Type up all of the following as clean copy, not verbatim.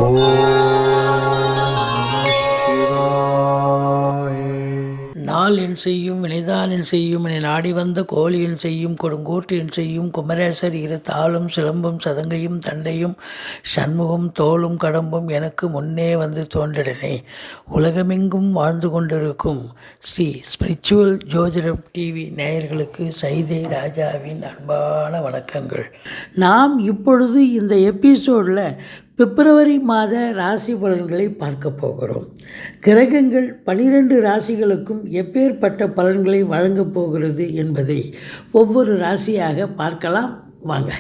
ஓம் சிவாய. நாள் என் செய்யும் வினைதான் என் செய்யும் என நாடி வந்த கோழி என் செய்யும் கொடுங்கோட்டு என் செய்யும் குமரேசர் இரு தாளும் சிலம்பும் சதங்கையும் தண்டையும் சண்முகம் தோளும் கடம்பும் எனக்கு முன்னே வந்து தோன்றிடனே. உலகமெங்கும் வாழ்ந்து கொண்டிருக்கும் ஸ்ரீ ஸ்பிரிச்சுவல் ஜோதிடம் டிவி நேயர்களுக்கு சைதை ராஜாவின் அன்பான வணக்கங்கள். நாம் இப்பொழுது இந்த எபிசோடில் பிப்ரவரி மாத ராசி பலன்களை பார்க்க போகிறோம். கிரகங்கள் 12 ராசிகளுக்கும் எப்பேற்பட்ட பலன்களை வழங்கப் போகிறது என்பதை ஒவ்வொரு ராசியாக பார்க்கலாம் வாங்க.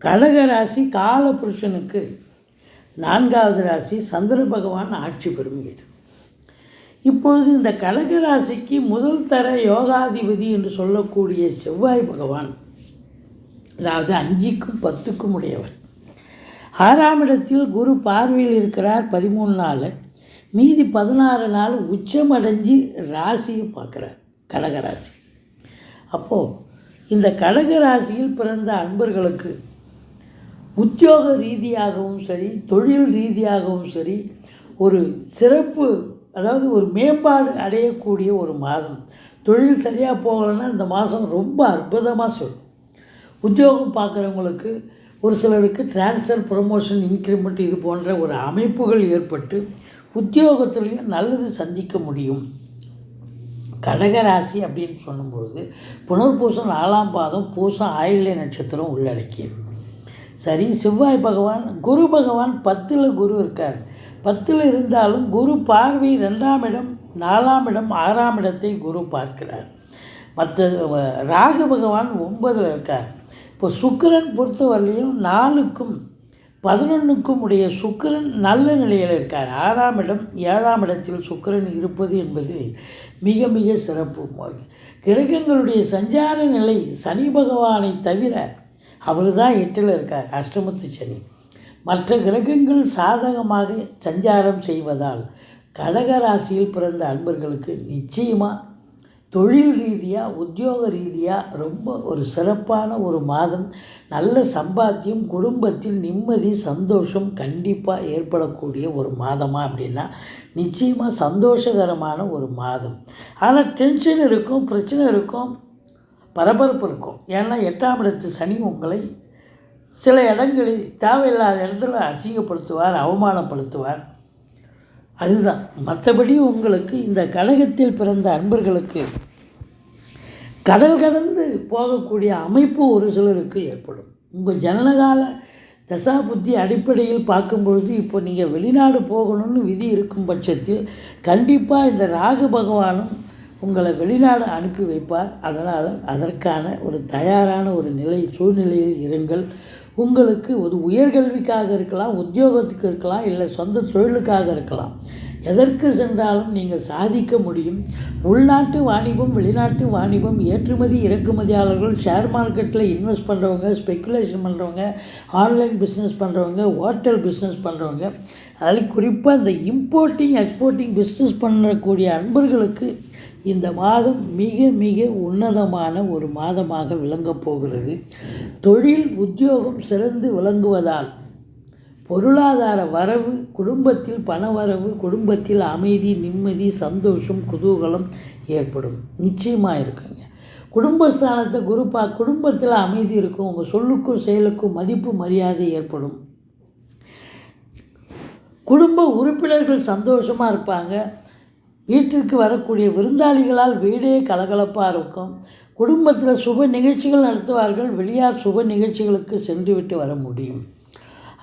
கடக ராசி காலபுருஷனுக்கு 4வது ராசி, சந்திர பகவான் ஆட்சி பெறும் வீடு. இப்பொழுது இந்த கடக ராசிக்கு முதல் தர யோகாதிபதி என்று சொல்லக்கூடிய செவ்வாய் பகவான், அதாவது 5க்கும் 10க்கும் உடையவர், 6ஆம் இடத்தில் குரு பார்வையில் இருக்கிறார் 13 நாள். மீதி 16 நாள் உச்சமடைஞ்சு ராசியை பார்க்குறார் கடகராசி. அப்போது இந்த கடகராசியில் பிறந்த அன்பர்களுக்கு உத்தியோக ரீதியாகவும் சரி, தொழில் ரீதியாகவும் சரி, ஒரு சிறப்பு, அதாவது ஒரு மேம்பாடு அடையக்கூடிய ஒரு மாதம். தொழில் சரியாக போகலைன்னா இந்த மாதம் ரொம்ப அற்புதமாக சொல்லும். உத்தியோகம் பார்க்குறவங்களுக்கு ஒரு சிலருக்கு ட்ரான்ஸ்ஃபர், ப்ரொமோஷன், இன்க்ரிமெண்ட் இது போன்ற ஒரு அமைப்புகள் ஏற்பட்டு உத்தியோகத்துலேயும் நல்லது சந்திக்க முடியும். கடகராசி அப்படின்னு சொல்லும்பொழுது புனர்பூசம் 4ஆம் பாதம், பூசம் ஆயில்ய நட்சத்திரம் உள்ளடக்கியது. சரி, செவ்வாய் பகவான், குரு பகவான் 10ல் குரு இருக்கார். 10ல் இருந்தாலும் குரு பார்வை 2ஆம் இடம், 4ஆம் இடம், 6ஆம் இடத்தை குரு பார்க்கிறார். மற்ற ராகு பகவான் 9ல் இருக்கார். இப்போ சுக்கிரன் பொறுத்தவரையிலையும் 4க்கும் 11க்கும் உடைய சுக்கிரன் நல்ல நிலையில் இருக்கார். 6ஆம் இடம், 7ஆம் இடத்தில் சுக்கிரன் இருப்பது என்பது மிக மிக சிறப்பு. கிரகங்களுடைய சஞ்சார நிலை சனி பகவானை தவிர அவர் தான் 8ல் இருக்கார், அஷ்டமத்து சனி. மற்ற கிரகங்கள் சாதகமாக சஞ்சாரம் செய்வதால் கடகராசியில் பிறந்த அன்பர்களுக்கு நிச்சயமாக தொழில் ரீதியாக, உத்தியோக ரீதியாக ரொம்ப ஒரு சிறப்பான ஒரு மாதம். நல்ல சம்பாத்தியம், குடும்பத்தில் நிம்மதி, சந்தோஷம் கண்டிப்பாக ஏற்படக்கூடிய ஒரு மாதமாக அப்படின்னா நிச்சயமாக சந்தோஷகரமான ஒரு மாதம். ஆனால் டென்ஷன் இருக்கும், பிரச்சனை இருக்கும், பரபரப்பு இருக்கும். ஏன்னா 8ஆம் இடத்து சனி உங்களை சில இடங்களில் தேவையில்லாத இடத்துல அசிங்கப்படுத்துவார், அவமானப்படுத்துவார். அதுதான். மற்றபடி உங்களுக்கு இந்த கடகத்தில் பிறந்த அன்பர்களுக்கு கடல் கடந்து போகக்கூடிய அமைப்பு ஒரு சிலருக்கு ஏற்படும். உங்கள் ஜனனகால தசா புத்தி அடிப்படையில் பார்க்கும்பொழுது இப்போ நீங்கள் வெளிநாடு போகணும்னு விதி இருக்கும் பட்சத்தில் கண்டிப்பாக இந்த ராகு பகவானும் உங்களை வெளிநாடு அனுப்பி வைப்பார். அதனால் அதற்கான ஒரு தயாரான ஒரு சூழ்நிலையில் இருங்கள். உங்களுக்கு ஒரு உயர்கல்விக்காக இருக்கலாம், உத்தியோகத்துக்கு இருக்கலாம், இல்லை சொந்த தொழிலுக்காக இருக்கலாம். எதற்கு சென்றாலும் நீங்கள் சாதிக்க முடியும். உள்நாட்டு வாணிபம், வெளிநாட்டு வாணிபம், ஏற்றுமதி இறக்குமதியாளர்கள், ஷேர் மார்க்கெட்டில் இன்வெஸ்ட் பண்ணுறவங்க, ஸ்பெக்குலேஷன் பண்ணுறவங்க, ஆன்லைன் பிஸ்னஸ் பண்ணுறவங்க, ஹோட்டல் பிஸ்னஸ் பண்ணுறவங்க, அதில் குறிப்பாக இந்த இம்போர்ட்டிங் எக்ஸ்போர்ட்டிங் பிஸ்னஸ் பண்ணக்கூடிய அன்பர்களுக்கு இந்த மாதம் மிக மிக உன்னதமான ஒரு மாதமாக விளங்கப் போகிறது. தொழில் உத்தியோகம் சிறந்து விளங்குவதால் பொருளாதார வரவு, குடும்பத்தில் பணவரவு, குடும்பத்தில் அமைதி, நிம்மதி, சந்தோஷம், குதூகலம் ஏற்படும். நிச்சயமாக இருக்குங்க. குடும்பஸ்தானத்தை குடும்பத்தில் அமைதி இருக்கும். உங்கள் சொல்லுக்கும் செயலுக்கும் மதிப்பு மரியாதை ஏற்படும். குடும்ப உறுப்பினர்கள் சந்தோஷமாக இருப்பாங்க. வீட்டிற்கு வரக்கூடிய விருந்தாளிகளால் வீடே கலகலப்பாக இருக்கும். குடும்பத்தில் சுப நிகழ்ச்சிகள் நடத்துவார்கள். வெளியார் சுப நிகழ்ச்சிகளுக்கு சென்று விட்டு வர முடியும்.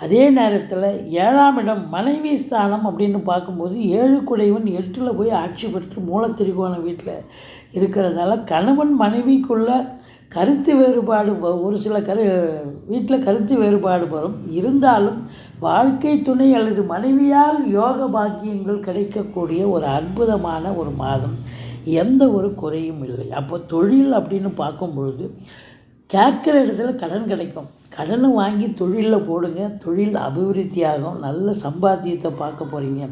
அதே நேரத்தில் 7ஆம் இடம் மனைவி ஸ்தானம் அப்படின்னு பார்க்கும்போது 7 குடைவன் 8ல் போய் ஆட்சி பெற்று மூலத்திரிகோண வீட்டில் இருக்கிறதால கணவன் மனைவிக்குள்ள கருத்து வேறுபாடு, ஒரு சில வீட்டில் கருத்து வேறுபாடு வரும். இருந்தாலும் வாழ்க்கை துணை அல்லது மனைவியால் யோக பாக்கியங்கள் கிடைக்கக்கூடிய ஒரு அற்புதமான ஒரு மாதம். எந்த ஒரு குறையும் இல்லை. அப்போ தொழில் அப்படின்னு பார்க்கும்பொழுது கேட்குற இடத்துல கடன் கிடைக்கும். கடனை வாங்கி தொழிலில் போடுங்க. தொழில் அபிவிருத்தியாகும். நல்ல சம்பாத்தியத்தை பார்க்க போகிறீங்க.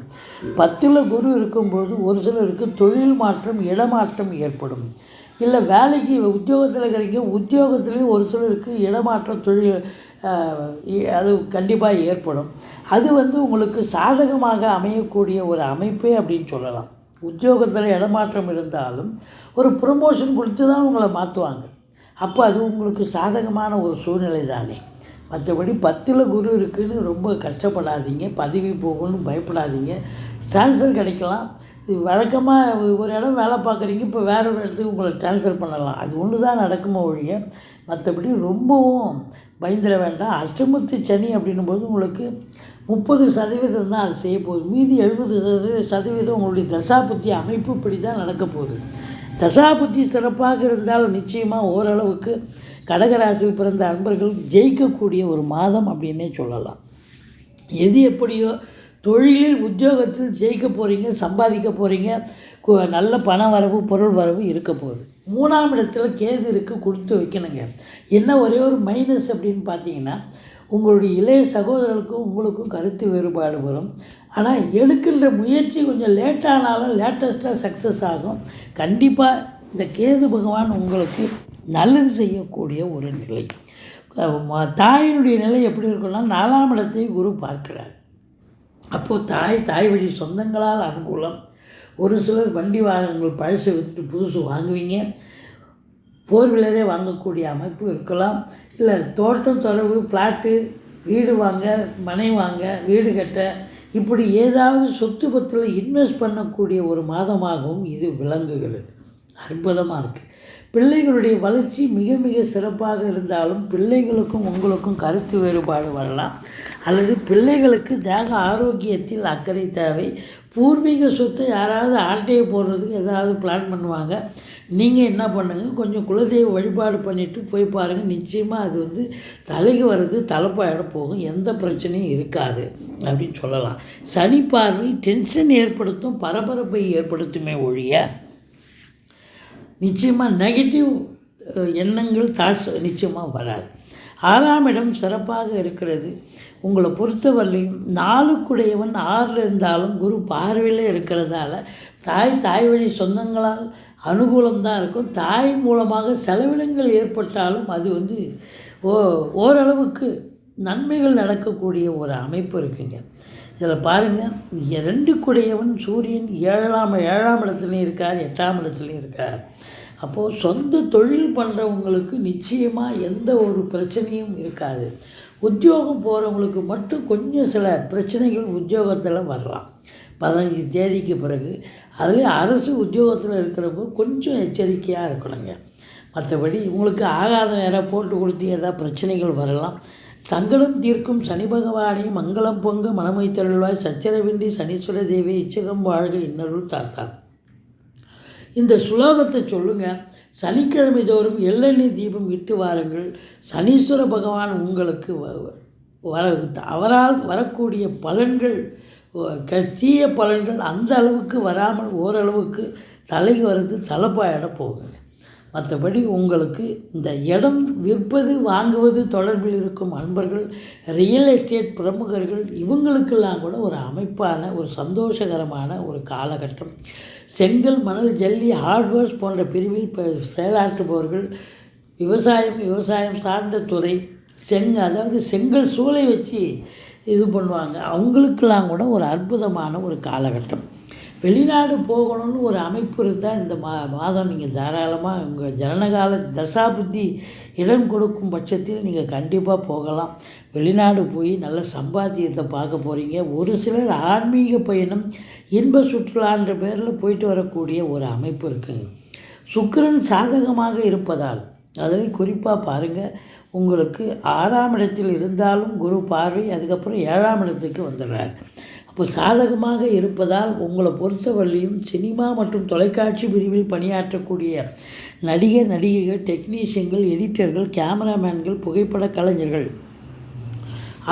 10ல் குரு இருக்கும்போது ஒரு சிலருக்கு தொழில் மாற்றம், இடமாற்றம் ஏற்படும். இல்லை வேலைக்கு உத்தியோகத்தில் இருக்கிறீங்க, உத்தியோகத்துலேயும் ஒரு சிலருக்கு இடமாற்றம் தொழில் அது கண்டிப்பாக ஏற்படும். அது உங்களுக்கு சாதகமாக அமையக்கூடிய ஒரு அமைப்பே அப்படின்னு சொல்லலாம். உத்தியோகத்தில் இடமாற்றம் இருந்தாலும் ஒரு ப்ரொமோஷன் கொடுத்து தான் உங்களை மாற்றுவாங்க. அப்போ அது உங்களுக்கு சாதகமான ஒரு சூழ்நிலை தானே. மற்றபடி 10ல் குரு இருக்குதுன்னு ரொம்ப கஷ்டப்படாதீங்க, பதவி போகணும்னு பயப்படாதீங்க. ட்ரான்ஸ்ஃபர் கிடைக்கலாம். இது வழக்கமாக ஒரு இடம் வேலை பார்க்குறீங்க, இப்போ வேற ஒரு இடத்துக்கு உங்களை ட்ரான்ஸ்ஃபர் பண்ணலாம். அது ஒன்று தான் நடக்குமோ ஒழிய மற்றபடி ரொம்பவும் பயந்துட வேண்டாம். அஷ்டமத்து சனி அப்படின்னும்போது உங்களுக்கு 30% தான் அது செய்ய போகுது. மீதி 70% உங்களுடைய தசாபுத்தி அமைப்பு இப்படி தான் நடக்க போகுது. தசாபுத்தி சிறப்பாக இருந்தால் நிச்சயமாக ஓரளவுக்கு கடகராசியில் பிறந்த அன்பர்கள் ஜெயிக்கக்கூடிய ஒரு மாதம் அப்படின்னே சொல்லலாம். எது எப்படியோ தொழிலில் உத்தியோகத்தில் ஜெயிக்க போகிறீங்க, சம்பாதிக்க போகிறீங்க, நல்ல பண வரவு பொருள் வரவு இருக்க போகுது. 3ஆம் இடத்துல கேது இருக்குது, கொடுத்து வைக்கணுங்க. என்ன ஒரே ஒரு மைனஸ் அப்படின்னு பார்த்தீங்கன்னா, உங்களுடைய இளைய சகோதரர்களுக்கும் உங்களுக்கும் கருத்து வேறுபாடு வரும். ஆனால் எடுக்கின்ற முயற்சி கொஞ்சம் லேட்டானாலும் லேட்டஸ்ட்டாக சக்ஸஸ் ஆகும். கண்டிப்பாக இந்த கேது பகவான் உங்களுக்கு நல்லது செய்யக்கூடிய ஒரு நிலை. தாயினுடைய நிலை எப்படி இருக்குன்னா, 4ஆம் இடத்தை குரு பார்க்கிறார். அப்போது தாய் வழி சொந்தங்களால் அனுகூலம். ஒரு சிலர் வண்டி வாகனங்கள் பழசை விற்றுட்டு புதுசு வாங்குவீங்க. 4 வீலரே வாங்கக்கூடிய அமைப்பு இருக்கலாம். இல்லை தோட்டம் தொலைவு, ஃப்ளாட்டு, வீடு வாங்க, மனை வாங்க, வீடு கட்ட, இப்படி ஏதாவது சொத்து பத்தில் இன்வெஸ்ட் பண்ணக்கூடிய ஒரு மாதமாகவும் இது விளங்குகிறது. அற்புதமாக இருக்குது. பிள்ளைகளுடைய வளர்ச்சி மிக மிக சிறப்பாக இருந்தாலும் பிள்ளைகளுக்கும் உங்களுக்கும் கருத்து வேறுபாடு வரலாம். அல்லது பிள்ளைகளுக்கு தேக ஆரோக்கியத்தில் அக்கறை தேவை. பூர்வீக சொத்தை யாராவது ஆட்டையை போடுறதுக்கு ஏதாவது பிளான் பண்ணுவாங்க. நீங்கள் என்ன பண்ணுங்கள், கொஞ்சம் குலதெய்வ வழிபாடு பண்ணிவிட்டு போய் பாருங்கள். நிச்சயமாக அது தலைக்கு வர்றது தலைப்பாயிட போகும், எந்த பிரச்சனையும் இருக்காது அப்படின்னு சொல்லலாம். சனி பார்வை டென்ஷன் ஏற்படுத்தும், பரபரப்பை ஏற்படுத்துமே ஒழிய நிச்சயமாக நெகட்டிவ் எண்ணங்கள், தாட்ஸ் நிச்சயமாக வராது. 6ஆம் இடம் சிறப்பாக இருக்கிறது. உங்களை பொறுத்தவரையிலையும் 4க்குடையவன் 6ல் இருந்தாலும் குரு பார்வையில் இருக்கிறதால தாய் வழி சொந்தங்களால் அனுகூலம்தான் இருக்கும். தாய் மூலமாக செலவினங்கள் ஏற்பட்டாலும் அது ஓரளவுக்கு நன்மைகள் நடக்கக்கூடிய ஒரு அமைப்பு இருக்குங்க. இதில் பாருங்கள், 2க்குடையவன் சூரியன் 7ஆம் இடத்துலையும் இருக்கார், 8ஆம் இடத்துலையும் இருக்கார். அப்போது சொந்த தொழில் பண்ணுறவங்களுக்கு நிச்சயமாக எந்த ஒரு பிரச்சனையும் இருக்காது. உத்தியோகம் போகிறவங்களுக்கு மட்டும் கொஞ்சம் சில பிரச்சனைகள் உத்தியோகத்தில் வரலாம் 15 தேதிக்கு பிறகு. அதுலேயும் அரசு உத்தியோகத்தில் இருக்கிறவங்க கொஞ்சம் எச்சரிக்கையாக இருக்கணுங்க. மற்றபடி உங்களுக்கு ஆகாதம் வேற போட்டு கொடுத்து ஏதாவது பிரச்சனைகள் வரலாம். சங்கடம் தீர்க்கும் சனி பகவானே மங்களம் பொங்க மனமை தருள்வாய், சச்சரவின்றி சனீஸ்வர தேவி இச்சகம் வாழ்க இன்னருள் தாத்தா. இந்த ஸ்லோகத்தை சொல்லுங்கள். சனிக்கிழமை தோறும் எள்ளெண்ணெய் தீபம் இட்டு வாருங்கள். சனீஸ்வர பகவான் உங்களுக்கு அவரால் வரக்கூடிய பலன்கள், தீய பலன்கள் அந்த அளவுக்கு வராமல் ஓரளவுக்கு தலைக்கு வர்றது தலைப்பாயிட போகுங்க. மற்றபடி உங்களுக்கு இந்த இடம் விற்பது வாங்குவது தொடர்பில் இருக்கும் அன்பர்கள், ரியல் எஸ்டேட் பிரமுகர்கள், இவங்களுக்கெல்லாம் கூட ஒரு அமைப்பான ஒரு சந்தோஷகரமான ஒரு காலகட்டம். செங்கல், மணல், ஜல்லி, ஹார்ட்வேர்ஸ் போன்ற பிரிவில் செயலாற்றுபவர்கள், விவசாயம் சார்ந்த துறை, அதாவது செங்கல் சூளை வச்சு இது பண்ணுவாங்க, அவங்களுக்கெல்லாம் கூட ஒரு அற்புதமான ஒரு காலகட்டம். வெளிநாடு போகணும்னு ஒரு அமைப்பு இருந்தால் இந்த மாதம் நீங்கள் தாராளமாக உங்கள் ஜனனகால தசாபுத்தி இடம் கொடுக்கும் பட்சத்தில் நீங்கள் கண்டிப்பாக போகலாம். வெளிநாடு போய் நல்ல சம்பாத்தியத்தை பார்க்க போகிறீங்க. ஒரு சிலர் ஆன்மீக பயணம், இன்ப சுற்றுலான்ற பேரில் போயிட்டு வரக்கூடிய ஒரு அமைப்பு இருக்குங்க. சுக்கிரன் சாதகமாக இருப்பதால் அதனை குறிப்பாக பாருங்கள். உங்களுக்கு 6ஆம் இடத்தில் இருந்தாலும் குரு பார்வை, அதுக்கப்புறம் 7ஆம் இடத்துக்கு வந்துடுறார். அப்போ சாதகமாக இருப்பதால் உங்களை பொறுத்தவரையிலும் சினிமா மற்றும் தொலைக்காட்சி பிரிவில் பணியாற்றக்கூடிய நடிகைகள், டெக்னீஷியன்கள், எடிட்டர்கள், கேமராமேன்கள், புகைப்பட கலைஞர்கள்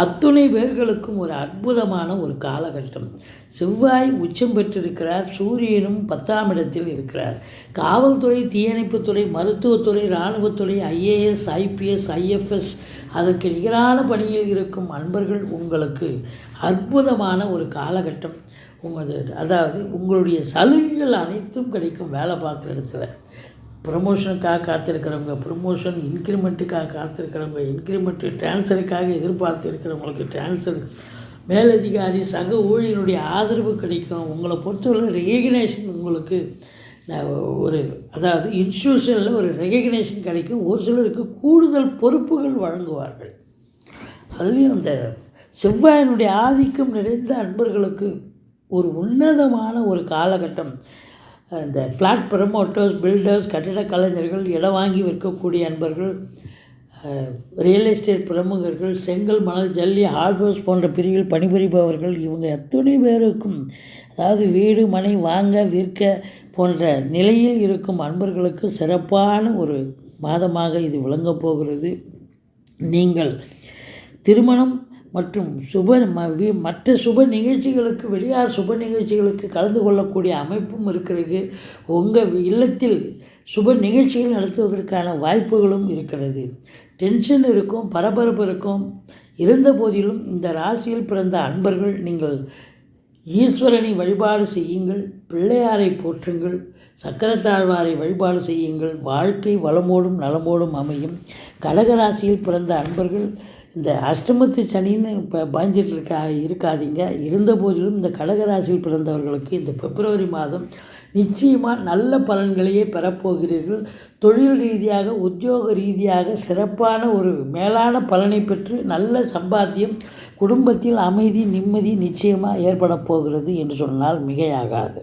அத்துணை பேர்களுக்கும் ஒரு அற்புதமான ஒரு காலகட்டம். செவ்வாய் உச்சம் பெற்றிருக்கிறார். சூரியனும் 10ஆம் இடத்தில் இருக்கிறார். காவல்துறை, தீயணைப்புத்துறை, மருத்துவத்துறை, இராணுவத்துறை, IAS, IPS, IFS அதற்கு நிகரான பணியில் இருக்கும் அன்பர்கள் உங்களுக்கு அற்புதமான ஒரு காலகட்டம். அதாவது உங்களுடைய சலுகைகள் அனைத்தும் கிடைக்கும். வேலை பார்க்குற இடத்துல ப்ரமோஷனுக்காக காத்திருக்கிறவங்க ப்ரமோஷன், இன்க்ரிமெண்ட்டுக்காக காத்திருக்கிறவங்க இன்க்ரிமெண்ட்டு, ட்ரான்ஸ்ஃபருக்காக எதிர்பார்த்து இருக்கிறவங்களுக்கு ட்ரான்ஸ்ஃபர், மேலதிகாரி சக ஊழியருடைய ஆதரவு கிடைக்கும். உங்களை பொறுத்தவரை ரெகக்னேஷன் உங்களுக்கு அதாவது இன்ஸ்டியூஷனில் ஒரு ரெகக்னேஷன் கிடைக்கும். ஒரு சிலருக்கு கூடுதல் பொறுப்புகள் வழங்குவார்கள். அதுலேயும் அந்த செவ்வாயினுடைய ஆதிக்கம் நிறைந்த அன்பர்களுக்கு ஒரு உன்னதமான ஒரு காலகட்டம். இந்த ஃப்ளாட் ப்ரமோட்டர்ஸ், பில்டர்ஸ், கட்டிட கலைஞர்கள், இடம் வாங்கி விற்கக்கூடிய அன்பர்கள், ரியல் எஸ்டேட் பிரமுகர்கள், செங்கல், மணல், ஜல்லி, ஹார்ட்வேர்ஸ் போன்ற பிரிவில் பணிபுரிபவர்கள், இவங்க எத்தனை பேருக்கும் அதாவது வீடு மனை வாங்க விற்க போன்ற நிலையில் இருக்கும் அன்பர்களுக்கு சிறப்பான ஒரு மாதமாக இது விளங்கப் போகிறது. நீங்கள் திருமணம் மற்றும் மற்ற சுப நிகழ்ச்சிகளுக்கு, வெளியார் சுப நிகழ்ச்சிகளுக்கு கலந்து கொள்ளக்கூடிய அமைப்பும் இருக்கிறது. உங்கள் இல்லத்தில் சுப நிகழ்ச்சிகள் நடத்துவதற்கான வாய்ப்புகளும் இருக்கிறது. டென்ஷன் இருக்கும், பரபரப்பு இருக்கும். இருந்த போதிலும் இந்த ராசியில் பிறந்த அன்பர்கள் நீங்கள் ஈஸ்வரனை வழிபாடு செய்யுங்கள், பிள்ளையாரை போற்றுங்கள், சக்கரத்தாழ்வாரை வழிபாடு செய்யுங்கள். வாழ்க்கை வளமோடும் நலமோடும் அமையும். கடகராசியில் பிறந்த அன்பர்கள் இந்த அஷ்டமத்து சனின்னு பயந்துட்டு இருக்காதீங்க. இருந்த போதிலும் இந்த கடகராசியில் பிறந்தவர்களுக்கு இந்த பிப்ரவரி மாதம் நிச்சயமாக நல்ல பலன்களையே பெறப்போகிறீர்கள். தொழில் ரீதியாக, உத்தியோக ரீதியாக சிறப்பான ஒரு மேலான பலனை பெற்று நல்ல சம்பாத்தியம், குடும்பத்தில் அமைதி, நிம்மதி நிச்சயமாக ஏற்பட போகிறது என்று சொன்னால் மிகையாகாது.